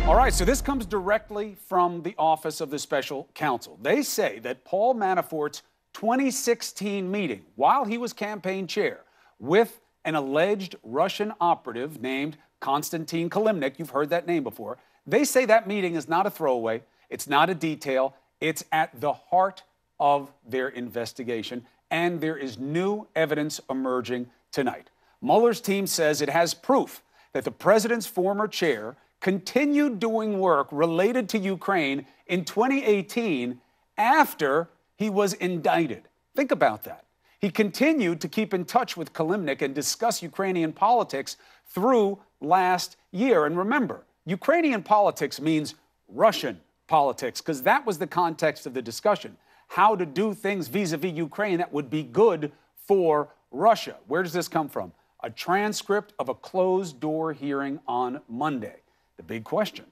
All right, so this comes directly from the Office of the Special Counsel. They say that Paul Manafort's 2016 meeting, while he was campaign chair, with an alleged Russian operative named Konstantin Kilimnik, you've heard that name before, they say that meeting is not a throwaway, it's not a detail, it's at the heart of their investigation, and there is new evidence emerging tonight. Mueller's team says it has proof that the president's former chair continued doing work related to Ukraine in 2018 after he was indicted. Think about that. He continued to keep in touch with Kilimnik and discuss Ukrainian politics through last year. And remember, Ukrainian politics means Russian politics, because that was the context of the discussion. How to do things vis-a-vis Ukraine that would be good for Russia. Where does this come from? A transcript of a closed-door hearing on Monday. The big question,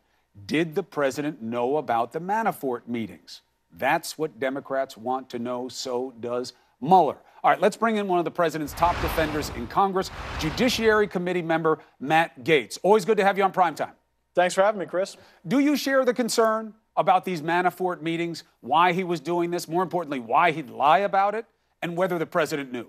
did the president know about the Manafort meetings? That's what Democrats want to know, so does Mueller. All right, let's bring in one of the president's top defenders in Congress, Judiciary Committee member Matt Gaetz. Always good to have you on Primetime. Thanks for having me, Chris. Do you share the concern about these Manafort meetings, why he was doing this, more importantly, why he'd lie about it, and whether the president knew?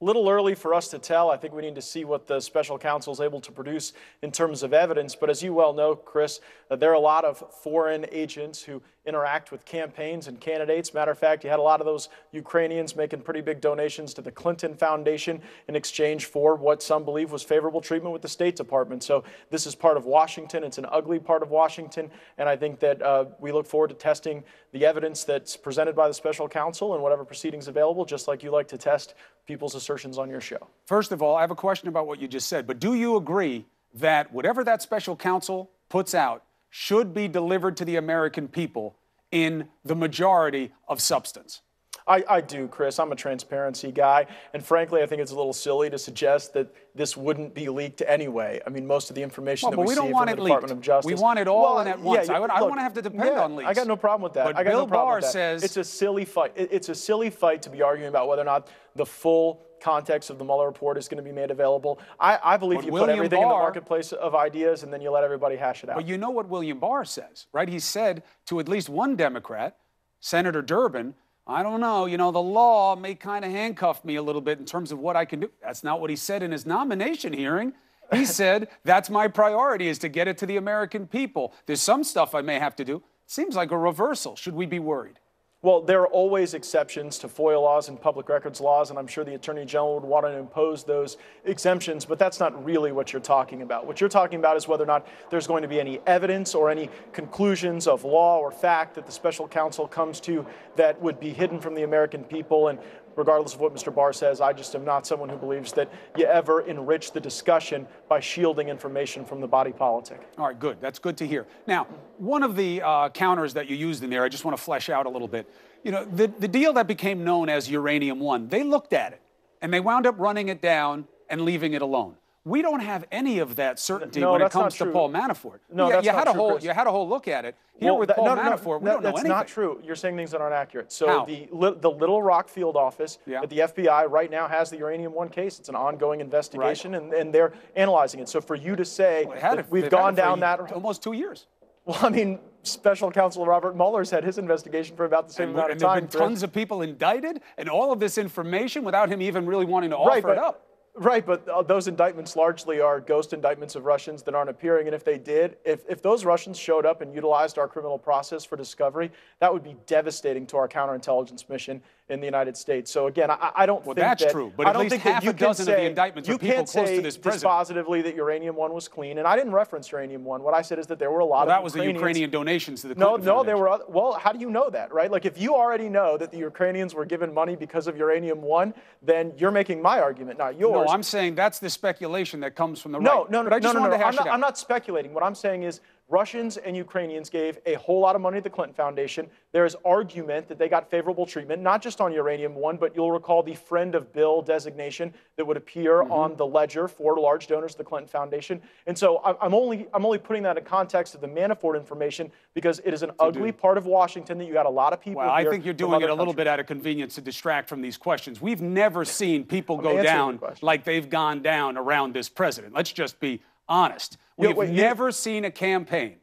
A little early for us to tell. I think we need to see what the special counsel is able to produce in terms of evidence. But as you well know, Chris, there are a lot of foreign agents who interact with campaigns and candidates. Matter of fact, you had a lot of those Ukrainians making pretty big donations to the Clinton Foundation in exchange for what some believe was favorable treatment with the State Department. So this is part of Washington. It's an ugly part of Washington. And I think that we look forward to testing the evidence that's presented by the special counsel and whatever proceedings available, just like you like to test people's assertions on your show. First of all, I have a question about what you just said, but do you agree that whatever that special counsel puts out should be delivered to the American people in the majority of substance? I do, Chris. I'm a transparency guy. And frankly, I think it's a little silly to suggest that this wouldn't be leaked anyway. I mean, most of the information that we see from the Department of Justice. We want it all in at once. I don't want to have to depend on leaks. I got no problem with that. But I got Bill no problem Barr with that. says it's a silly fight. It's a silly fight to be arguing about whether or not the full context of the Mueller report is going to be made available. I believe you put everything in the marketplace of ideas and then you let everybody hash it out. But you know what William Barr says, right? He said to at least one Democrat, Senator Durbin, I don't know, the law may kind of handcuff me a little bit in terms of what I can do. That's not what he said in his nomination hearing. He said, that's my priority, is to get it to the American people. There's some stuff I may have to do. Seems like a reversal. Should we be worried? Well, there are always exceptions to FOIA laws and public records laws, and I'm sure the Attorney General would want to impose those exemptions, but that's not really what you're talking about. What you're talking about is whether or not there's going to be any evidence or any conclusions of law or fact that the special counsel comes to that would be hidden from the American people. And regardless of what Mr. Barr says, I just am not someone who believes that you ever enrich the discussion by shielding information from the body politic. All right, good. That's good to hear. Now, one of the counters that you used in there, I just want to flesh out a little bit. The deal that became known as Uranium One, they looked at it, and they wound up running it down and leaving it alone. We don't have any of that certainty when it comes to Paul Manafort. No, that's not true, you had a whole look at it. Here with Paul Manafort, we don't know anything. That's not true. You're saying things that aren't accurate. So the Little Rock field office at the FBI right now has the Uranium One case. It's an ongoing investigation, and they're analyzing it. So for you to say that we've gone down that almost 2 years. Well, I mean, Special Counsel Robert Mueller's had his investigation for about the same amount of time. And there have been tons of people indicted, and all of this information without him even really wanting to offer it up. Right, but those indictments largely are ghost indictments of Russians that aren't appearing. And if they did, if those Russians showed up and utilized our criminal process for discovery, that would be devastating to our counterintelligence mission in the United States. So again, I don't think that's that, true. But at least half a dozen of the indictments are people close to this president. You can't say dispositively that Uranium One was clean. And I didn't reference Uranium One. What I said is that there were a lot of that was the Ukrainian donations to the Clinton No, there were other, well, how do you know that, right? Like, if you already know that the Ukrainians were given money because of Uranium One, then you're making my argument, not yours. No, I'm saying that's the speculation that comes from the right. No, I'm not speculating. What I'm saying is Russians and Ukrainians gave a whole lot of money to the Clinton Foundation. There is argument that they got favorable treatment, not just on Uranium One, but you'll recall the friend of Bill designation that would appear on the ledger for large donors to the Clinton Foundation. And so I'm only putting that in context of the Manafort information because it is an ugly part of Washington that you got a lot of people. Well, I think you're doing it a little bit out of convenience to distract from these questions. We've never seen people go down like they've gone down around this president. Let's just be honest. We've never seen a campaign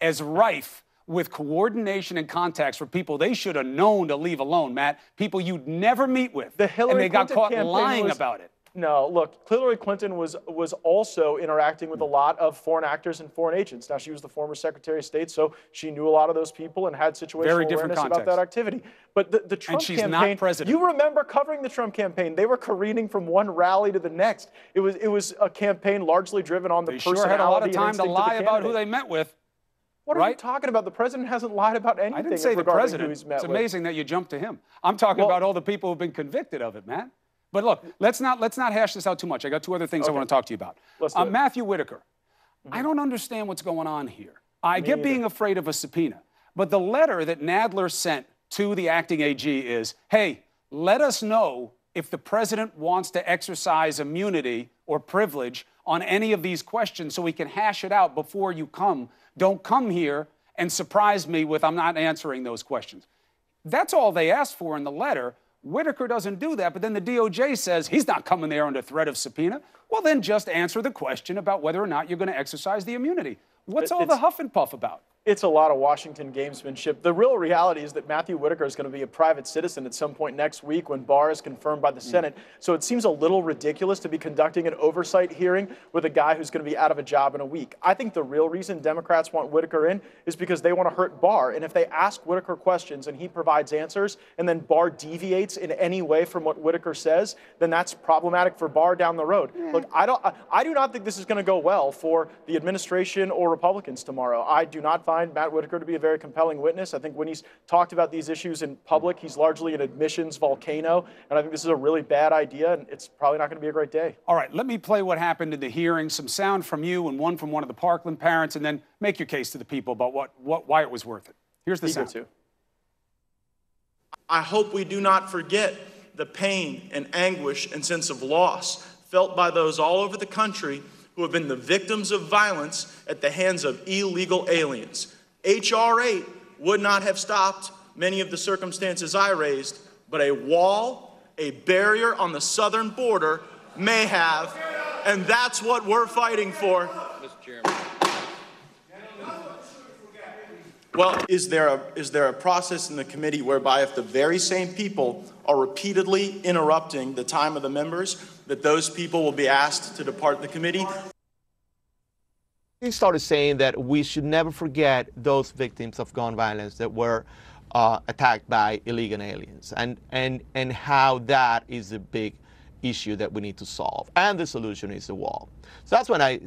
as rife with coordination and contacts for people they should have known to leave alone, Matt, people you'd never meet with. The Hillary and they got Clinton caught lying about it. No, look, Hillary Clinton was also interacting with a lot of foreign actors and foreign agents. Now, she was the former Secretary of State, so she knew a lot of those people and had situational awareness about that activity. But the Trump and she's campaign, not president. You remember covering the Trump campaign. They were careening from one rally to the next. It was a campaign largely driven on the personality. They sure had a lot of time to lie about candidate. who they met with. What are you talking about? The president hasn't lied about anything. I didn't say the president. It's amazing that you jumped to him. I'm talking about all the people who've been convicted of it, man. But look, let's not hash this out too much. I got two other things I want to talk to you about. Matthew Whitaker, I don't understand what's going on here. I get being afraid of a subpoena, but the letter that Nadler sent to the acting AG is, hey, let us know if the president wants to exercise immunity or privilege on any of these questions so we can hash it out before you come. Don't come here and surprise me with I'm not answering those questions. That's all they asked for in the letter. Whitaker doesn't do that, but then the DOJ says he's not coming there under threat of subpoena. Well, then just answer the question about whether or not you're going to exercise the immunity. What's all the huff and puff about? It's a lot of Washington gamesmanship. The real reality is that Matthew Whitaker is going to be a private citizen at some point next week when Barr is confirmed by the Senate. So it seems a little ridiculous to be conducting an oversight hearing with a guy who's going to be out of a job in a week. I think the real reason Democrats want Whitaker in is because they want to hurt Barr. And if they ask Whitaker questions and he provides answers and then Barr deviates in any way from what Whitaker says, then that's problematic for Barr down the road. Look, I do not think this is going to go well for the administration or Republicans tomorrow. I do not find Matt Whitaker to be a very compelling witness. I think when he's talked about these issues in public, he's largely an admissions volcano, and I think this is a really bad idea, and it's probably not going to be a great day. All right, let me play what happened in the hearing, some sound from you and one from one of the Parkland parents, and then make your case to the people about why it was worth it. Here's the sound. I hope we do not forget the pain and anguish and sense of loss felt by those all over the country who have been the victims of violence at the hands of illegal aliens. H.R. 8 would not have stopped many of the circumstances I raised, but a wall, a barrier on the southern border may have, and that's what we're fighting for. Mr. Chairman. Well, is there a process in the committee whereby if the very same people are repeatedly interrupting the time of the members, that those people will be asked to depart the committee? He started saying that we should never forget those victims of gun violence that were attacked by illegal aliens, and how that is a big issue that we need to solve, and the solution is the wall. So that's when I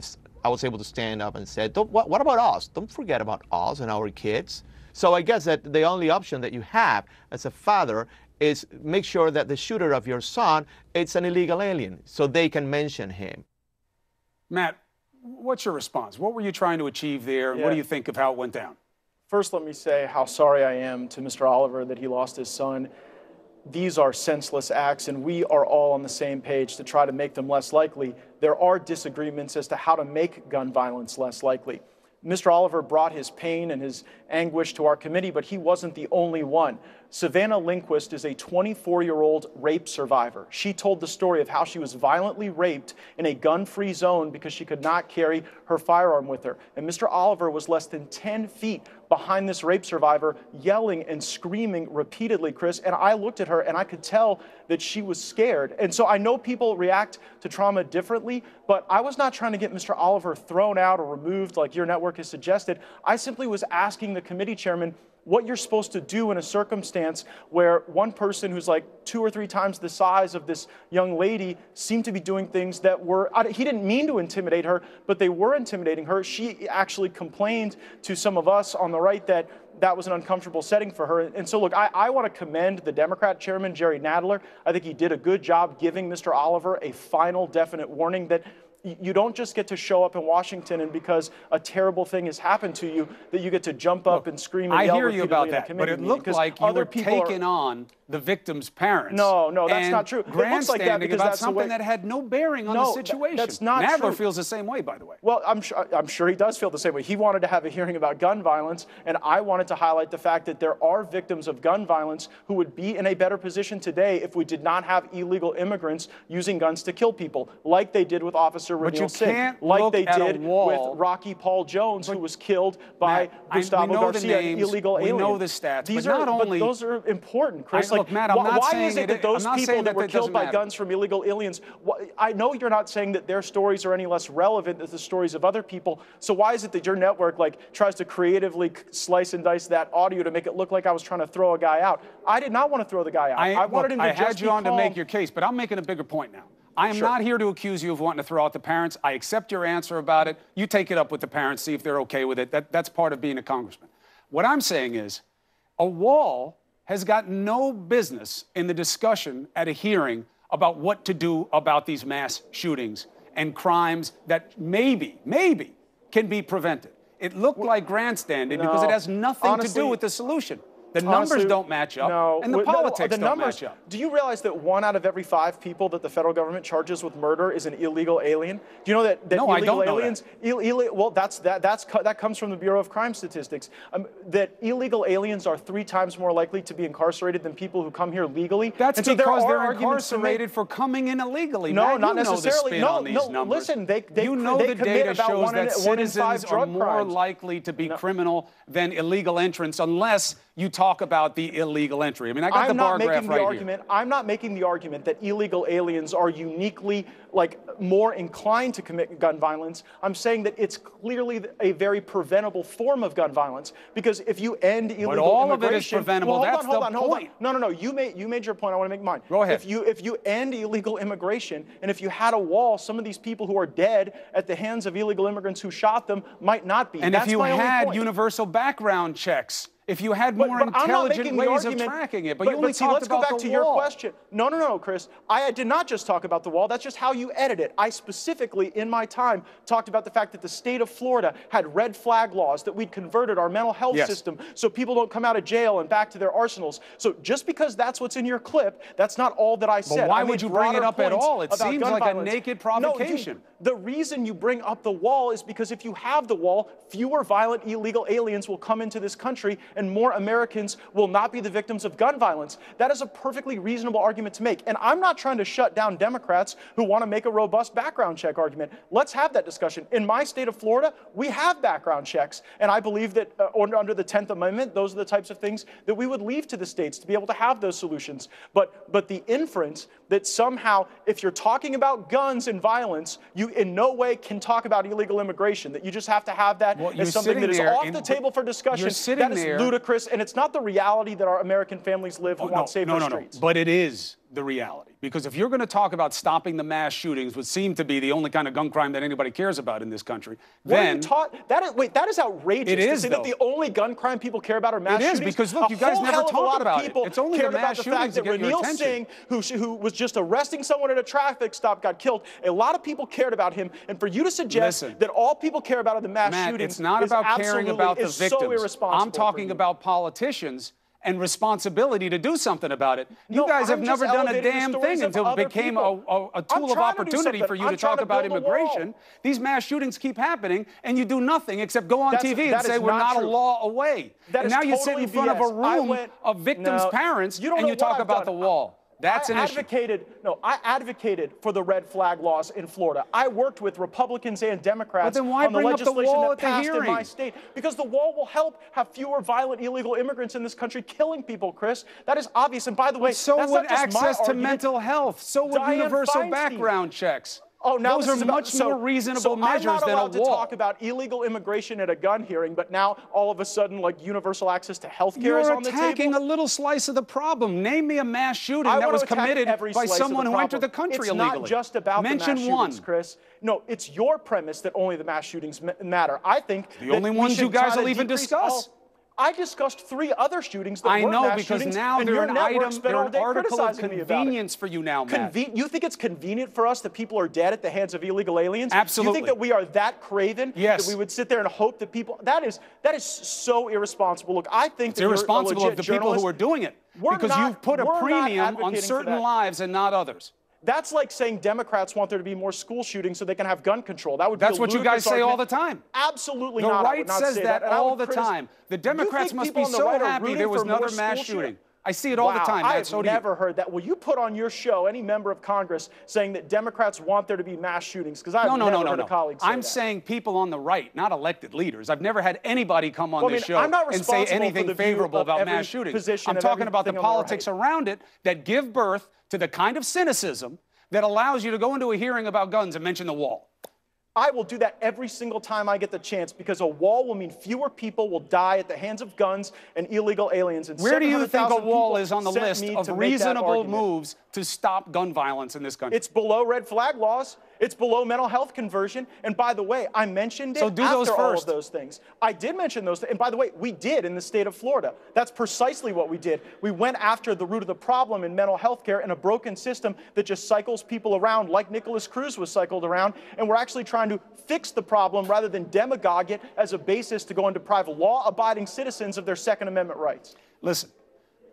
was able to stand up and said, what about us? Don't forget about us and our kids. So I guess that the only option that you have as a father is make sure that the shooter of your son, it's an illegal alien, so they can mention him. Matt, what's your response? What were you trying to achieve there, and what do you think of how it went down? First, let me say how sorry I am to Mr. Oliver that he lost his son. These are senseless acts, and we are all on the same page to try to make them less likely. There are disagreements as to how to make gun violence less likely. Mr. Oliver brought his pain and his anguish to our committee, but he wasn't the only one. Savannah Lindquist is a 24-year-old rape survivor. She told the story of how she was violently raped in a gun-free zone because she could not carry her firearm with her. And Mr. Oliver was less than 10 feet behind this rape survivor, yelling and screaming repeatedly, Chris. And I looked at her and I could tell that she was scared. And so I know people react to trauma differently, but I was not trying to get Mr. Oliver thrown out or removed like your network has suggested. I simply was asking the committee chairman what you're supposed to do in a circumstance where one person who's like 2 or 3 times the size of this young lady seemed to be doing things that were, he didn't mean to intimidate her, but they were intimidating her. She actually complained to some of us on the right that that was an uncomfortable setting for her. And so, look, I want to commend the Democrat chairman, Jerry Nadler. I think he did a good job giving Mr. Oliver a final definite warning that you don't just get to show up in Washington and because a terrible thing has happened to you that you get to jump up and scream and yell. I hear you about that, but it looked like you were taking on the victim's parents. No, that's not true. It looks like that because about that's something that had no bearing on the situation. That's not Nadler true. feels the same way, by the way. Well, I'm sure he does feel the same way. He wanted to have a hearing about gun violence, and I wanted to highlight the fact that there are victims of gun violence who would be in a better position today if we did not have illegal immigrants using guns to kill people, like they did with Officer reveal sin, like they did with Rocky Paul Jones, who was killed by Gustavo Garcia, an illegal alien. We know the stats, but those are important, Chris. Look, Matt, I'm not why saying is it that those people that were killed by guns from illegal aliens, I know you're not saying that their stories are any less relevant than the stories of other people, so why is it that your network tries to creatively slice and dice that audio to make it look like I was trying to throw a guy out? I did not want to throw the guy out. I wanted him to just be calm. I had you on to make your case, but I'm making a bigger point now. I am not here to accuse you of wanting to throw out the parents. I accept your answer about it. You take it up with the parents, see if they're okay with it. That's part of being a congressman. What I'm saying is a wall has got no business in the discussion at a hearing about what to do about these mass shootings and crimes that maybe can be prevented. It looked like grandstanding because it has nothing to do with the solution. The numbers don't match up, and the politics don't match up. Do you realize that 1 out of every 5 people that the federal government charges with murder is an illegal alien? Do you know that illegal aliens? Well, that comes from the Bureau of Crime Statistics. That illegal aliens are 3 times more likely to be incarcerated than people who come here legally. That's because they're incarcerated for coming in illegally. No, not necessarily. No, listen, the data shows that citizens are more likely to be criminal than illegal entrants unless you talk about the illegal entry. I mean, I got the bar graph right here. I'm not making the argument that illegal aliens are uniquely, more inclined to commit gun violence. I'm saying that it's clearly a very preventable form of gun violence, because if you end illegal immigration... But all of it is preventable. That's the point. No. You made your point. I want to make mine. Go ahead. If you end illegal immigration, and if you had a wall, some of these people who are dead at the hands of illegal immigrants who shot them might not be. And if you had universal background checks, if you had more intelligent ways of tracking it, but you only talked let's go about back the to wall. your question. No, Chris. I did not just talk about the wall. That's just how you edit it. I specifically, in my time, talked about the fact that the state of Florida had red flag laws, that we'd converted our mental health system so people don't come out of jail and back to their arsenals. So just because that's what's in your clip, that's not all that I said. But why would you bring it up at all? It seems like a naked provocation. The reason you bring up the wall is because if you have the wall, fewer violent illegal aliens will come into this country and more Americans will not be the victims of gun violence. That is a perfectly reasonable argument to make. And I'm not trying to shut down Democrats who want to make a robust background check argument. Let's have that discussion. In my state of Florida, we have background checks. And I believe that under the 10th Amendment, those are the types of things that we would leave to the states to be able to have those solutions. But the inference that somehow, if you're talking about guns and violence, you in no way can talk about illegal immigration, that you just have to have that as something that is off the table for discussion. That is ludicrous, and it's not the reality that our American families live who want safer streets. But it is the reality. Because if you're going to talk about stopping the mass shootings, which seem to be the only kind of gun crime that anybody cares about in this country, then... That is outrageous. It is, to say that the only gun crime people care about are mass shootings. It is, because look, you guys never talk about it. It's only the mass shootings that get your attention. Singh, who was just arresting someone at a traffic stop, got killed. A lot of people cared about him. And for you to suggest that all people care about are the mass shootings, it's not about caring about the victims. So irresponsible. I'm talking about politicians and responsibility to do something about it. You guys have never done a damn thing until it became a tool of opportunity for you to talk about immigration. These mass shootings keep happening, and you do nothing except go on TV and say we're not a law away. And now you sit in front of a room of victims' parents and you talk about the wall. That's an issue. I advocated for the red flag laws in Florida. I worked with Republicans and Democrats on the legislation that passed in my state. Because the wall will help have fewer violent illegal immigrants in this country killing people, Chris. That is obvious. And by the way, so would access to mental health. So would universal background checks. Now those are much more reasonable measures than a wall. I'm not allowed to talk about illegal immigration at a gun hearing, but now all of a sudden, universal access to health care is on the table? You're attacking a little slice of the problem. Name me a mass shooting that was committed by someone who entered the country illegally. It's not just about the mass shootings, Chris. No, it's your premise that only the mass shootings matter. I think the only ones you guys will even discuss. I discussed 3 other shootings that were mass shootings. Because now they're an article of convenience for you now, Matt. You think it's convenient for us that people are dead at the hands of illegal aliens? Absolutely. You think that we are that craven that we would sit there and hope that people... That is so irresponsible. Look, I think it's irresponsible of the people who are doing it. Because you've put a premium on certain lives and not others. That's like saying Democrats want there to be more school shootings so they can have gun control. That would be That's what you guys say all the time. Absolutely not. The right says that all the time. The Democrats must be so happy there was another mass shooting. I see it all the time, Matt. I've So do you. never heard that. Will you put on your show any member of Congress saying that Democrats want there to be mass shootings? Because I've never heard a colleague say I'm that. saying people on the right, not elected leaders. I've never had anybody come on this show I'm not and say responsible anything for the view favorable of about every mass shootings. position I'm of talking about the everything on the politics right. around it that give birth to the kind of cynicism that allows you to go into a hearing about guns and mention the wall. I will do that every single time I get the chance, because a wall will mean fewer people will die at the hands of guns and illegal aliens. And where do you think a 700,000 wall people is on the sent list me of to make that reasonable argument. moves to stop gun violence in this country? It's below red flag laws. It's below mental health conversion. And by the way, I mentioned it So do after those all of first. those things. I did mention those. And by the way, we did in the state of Florida. That's precisely what we did. We went after the root of the problem in mental health care and a broken system that just cycles people around like Nicholas Cruz was cycled around. And we're actually trying to fix the problem rather than demagogue it as a basis to go and deprive law-abiding citizens of their Second Amendment rights. Listen.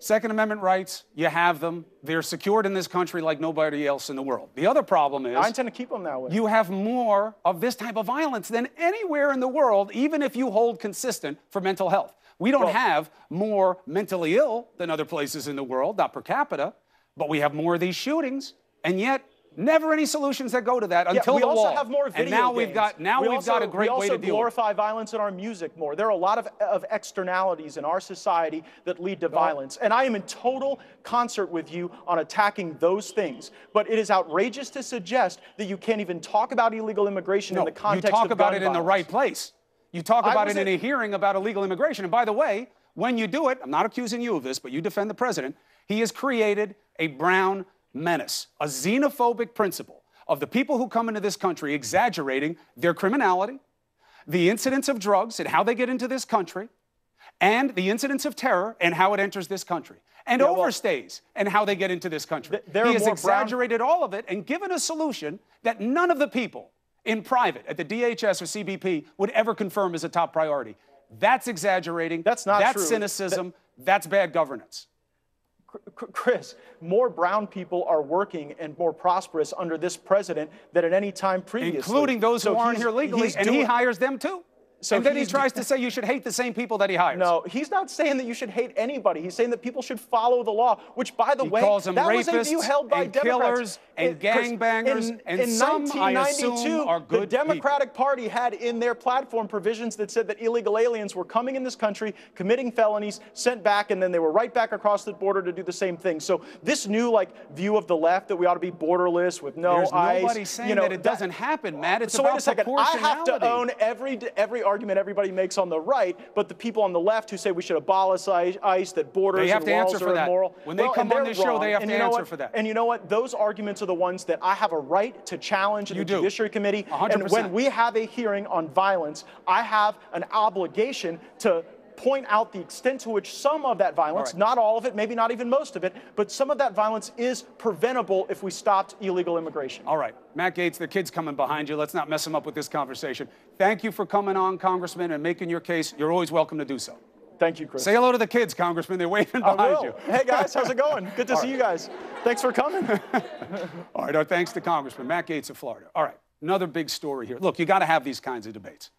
Second Amendment rights, you have them. They're secured in this country like nobody else in the world. The other problem is I intend to keep them that way. You have more of this type of violence than anywhere in the world, even if you hold consistent for mental health. We don't have more mentally ill than other places in the world, not per capita, but we have more of these shootings, and yet never any solutions that go to that until the wall. We also have more video and now games. we've got a great way to deal with it. We also glorify violence in our music more. There are a lot of externalities in our society that lead to violence. And I am in total concert with you on attacking those things. But it is outrageous to suggest that you can't even talk about illegal immigration in the context of gun violence. You talk about it in the right violence. place. You talk about it in a hearing about illegal immigration. And by the way, when you do it, I'm not accusing you of this, but you defend the president, he has created a brown menace, a xenophobic principle of the people who come into this country exaggerating their criminality, the incidence of drugs and how they get into this country, and the incidence of terror and how it enters this country, and overstays and how they get into this country. He has exaggerated all of it and given a solution that none of the people in private at the DHS or CBP would ever confirm as a top priority. That's exaggerating. That's not true. That's cynicism. That's bad governance. Chris, more brown people are working and more prosperous under this president than at any time previously. Including those who aren't here legally, and he hires them too. And then he tries to say you should hate the same people that he hires. No, he's not saying that you should hate anybody. He's saying that people should follow the law, which, by the way, that was a view held by Democrats. Killers and gangbangers, and some, I assume, are good the Democratic people. Party had in their platform provisions that said that illegal aliens were coming in this country, committing felonies, sent back, and then they were right back across the border to do the same thing. So this new view of the left that we ought to be borderless with no There's ICE. nobody saying that it doesn't happen, Matt. It's so about wait a second. I have to own proportionality. every argument everybody makes on the right, but the people on the left who say we should abolish ICE, that borders and walls are immoral. When they come on this show, they have to answer for that. And you know what? Those arguments are the ones that I have a right to challenge in the Judiciary Committee. 100%. And when we have a hearing on violence, I have an obligation to point out the extent to which some of that violence, not all of it, maybe not even most of it, but some of that violence is preventable if we stopped illegal immigration. All right. Matt Gaetz, the kid's coming behind you. Let's not mess him up with this conversation. Thank you for coming on, Congressman, and making your case. You're always welcome to do so. Thank you, Chris. Say hello to the kids, Congressman. They're waving behind you. Hey, guys, how's it going? Good to see you guys. Thanks for coming. All right, our thanks to Congressman Matt Gaetz of Florida. All right, another big story here. Look, you got to have these kinds of debates.